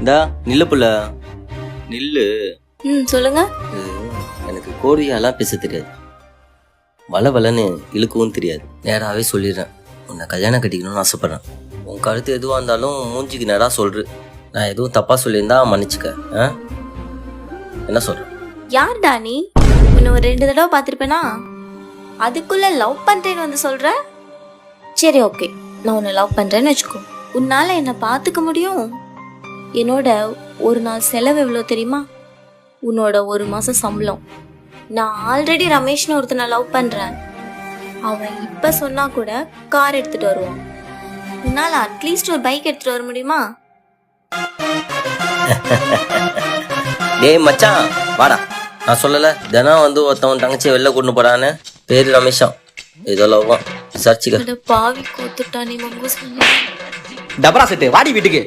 இந்தா நில்லு புள்ள நில்லு. சொல்லுங்க. எனக்கு கோரியாலாம் பேச தெரியாது, வளன்னு இழுக்கவும் தெரியாது. நேராகவே சொல்லிடுறேன், உன்னை கல்யாணம் கட்டிக்கணும்னு ஆசைப்பட்றேன். உன் கருத்து எதுவாக இருந்தாலும் மூஞ்சிக்கு நேராக சொல்று. நான் எதுவும் தப்பாக சொல்லியிருந்தா மன்னிச்சுக்க. என்ன சொல்கிறேன்? யார்டா நீ? உன்னை ஒரு 2 தடவை பார்த்துருப்பேனா? அதுக்குள்ள லவ் பண்றேன்னு வந்து சொல்ற? சரி ஓகே, நான் உன்னை லவ் பண்றேன்னு வச்சுக்கோ. உன்னால என்ன பார்த்துக்க முடியும்? என்னோட ஒரு நாள் செலவு எவ்வளோ தெரியுமா? உன்னோட 1 மாசம் சம்பளம். நான் ஆல்ரெடி ரமேஷ்னு ஒருத்தனை லவ் பண்றேன். அவன் இப்ப சொன்னா கூட கார் எடுத்துட்டு வருவான். உன்னால அட்லீஸ்ட் ஒரு பைக் எடுத்துட்டு வர முடியுமா? டேய் மச்சான் வாடா. நான் சொல்லலை தினம் வந்து ஒருத்தவன் தங்கச்சி வெளில கூட்டு போடான்னு? பேரு ரமேஷா, ஏதோ லவ்வான், விசாரிச்சுக்க. பாவி கோத்துட்டானே மங்கூஸ். டபரா செட்டு வாடி வீட்டுக்கு.